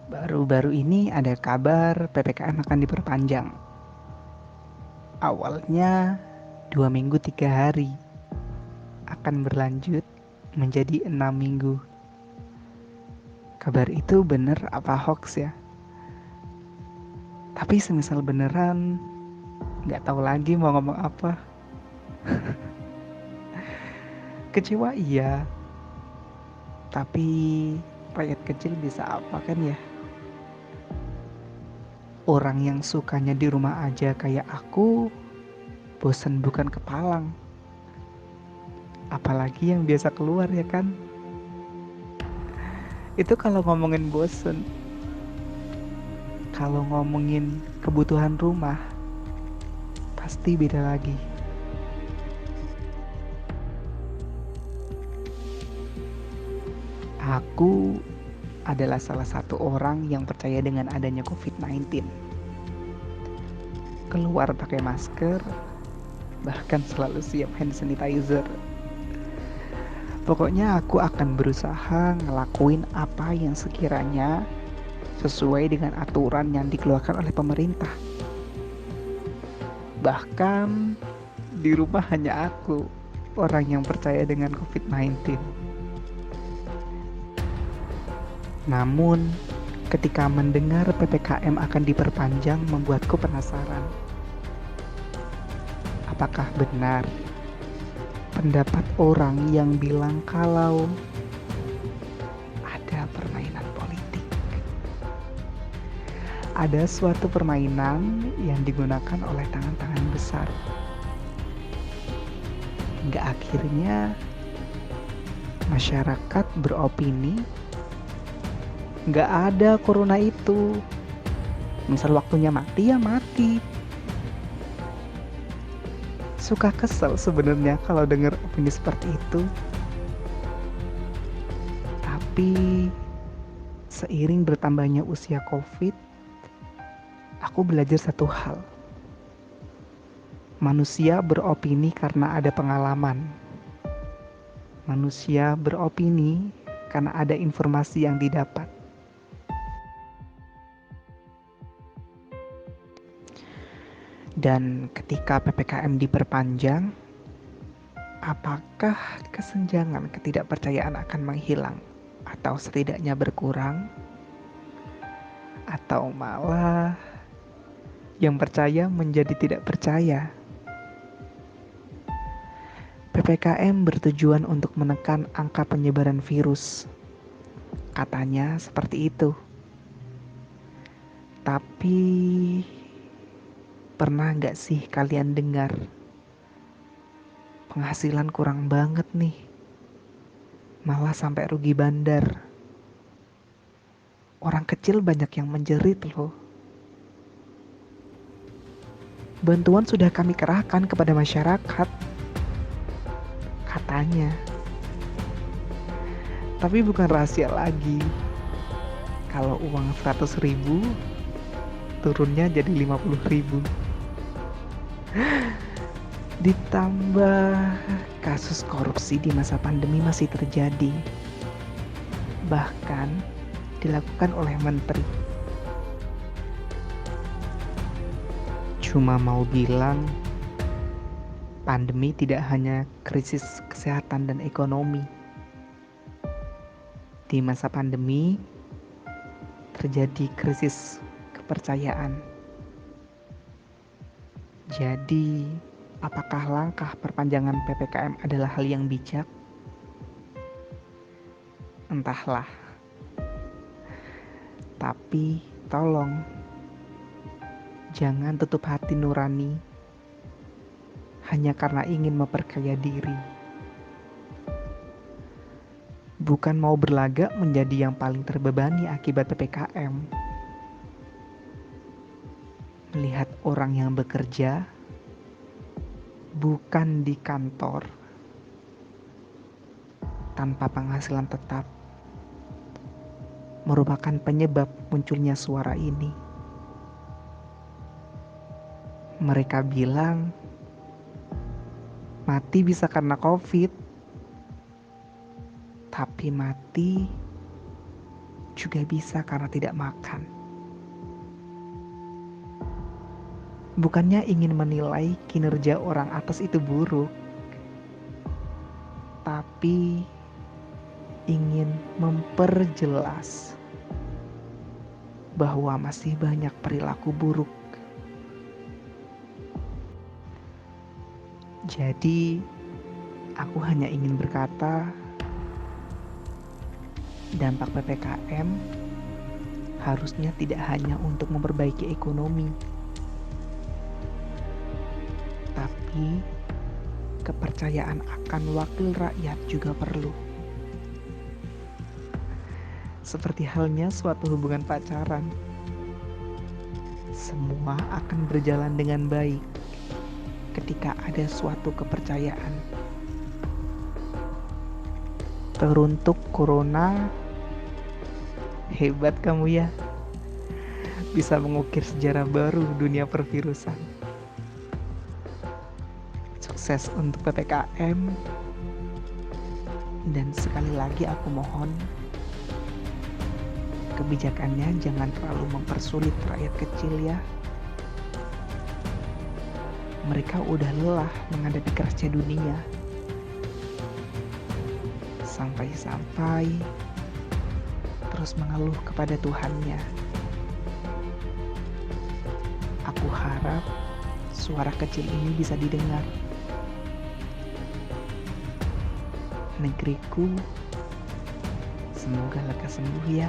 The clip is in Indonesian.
Baru-baru ini ada kabar PPKM akan diperpanjang. Awalnya 2 minggu 3 hari, akan berlanjut menjadi 6 minggu. Kabar itu bener apa hoax ya? Tapi semisal beneran, nggak tahu lagi mau ngomong apa. Kecewa iya, tapi rakyat kecil bisa apa kan ya? Orang yang sukanya di rumah aja kayak aku, bosan bukan kepalang. Apalagi yang biasa keluar ya kan? Itu kalau ngomongin bosen. Kalau ngomongin kebutuhan rumah, pasti beda lagi. Aku adalah salah satu orang yang percaya dengan adanya COVID-19. Keluar pakai masker, bahkan selalu siap hand sanitizer. Pokoknya aku akan berusaha ngelakuin apa yang sekiranya sesuai dengan aturan yang dikeluarkan oleh pemerintah. Bahkan di rumah hanya aku, orang yang percaya dengan COVID-19. Namun, ketika mendengar PPKM akan diperpanjang membuatku penasaran. Apakah benar pendapat orang yang bilang kalau ada permainan politik? Ada suatu permainan yang digunakan oleh tangan-tangan besar. Hingga akhirnya masyarakat beropini nggak ada corona itu. Misal waktunya mati ya mati. Suka kesel sebenarnya kalau dengar opini seperti itu. Tapi seiring bertambahnya usia COVID, aku belajar satu hal. Manusia beropini karena ada pengalaman. Manusia beropini karena ada informasi yang didapat. Dan ketika PPKM diperpanjang, apakah kesenjangan ketidakpercayaan akan menghilang atau setidaknya berkurang? Atau malah yang percaya menjadi tidak percaya? PPKM bertujuan untuk menekan angka penyebaran virus. Katanya seperti itu. Tapi pernah nggak sih kalian dengar penghasilan kurang banget nih, malah sampai rugi bandar. Orang kecil banyak yang menjerit loh. Bantuan sudah kami kerahkan kepada masyarakat, katanya. Tapi bukan rahasia lagi. Kalau uang 100.000, turunnya jadi 50.000. Ditambah kasus korupsi di masa pandemi masih terjadi. Bahkan dilakukan oleh menteri. Cuma mau bilang, pandemi tidak hanya krisis kesehatan dan ekonomi. Di masa pandemi terjadi krisis kepercayaan. Jadi, apakah langkah perpanjangan PPKM adalah hal yang bijak? Entahlah. Tapi tolong jangan tutup hati nurani hanya karena ingin memperkaya diri. Bukan mau berlagak menjadi yang paling terbebani akibat PPKM. Melihat orang yang bekerja bukan di kantor tanpa penghasilan tetap merupakan penyebab munculnya suara ini. Mereka bilang mati bisa karena COVID, tapi mati juga bisa karena tidak makan. Bukannya ingin menilai kinerja orang atas itu buruk, tapi ingin memperjelas bahwa masih banyak perilaku buruk. Jadi, aku hanya ingin berkata, dampak PPKM harusnya tidak hanya untuk memperbaiki ekonomi, tapi kepercayaan akan wakil rakyat juga perlu. Seperti halnya suatu hubungan pacaran, semua akan berjalan dengan baik ketika ada suatu kepercayaan. Teruntuk Corona, hebat kamu ya, bisa mengukir sejarah baru dunia pervirusan. Sukses untuk PPKM, dan sekali lagi aku mohon kebijakannya jangan terlalu mempersulit rakyat kecil ya. Mereka udah lelah menghadapi kerasnya dunia. Sampai-sampai terus mengeluh kepada Tuhannya. Aku harap suara kecil ini bisa didengar. Negeriku, semoga lekas sembuh ya.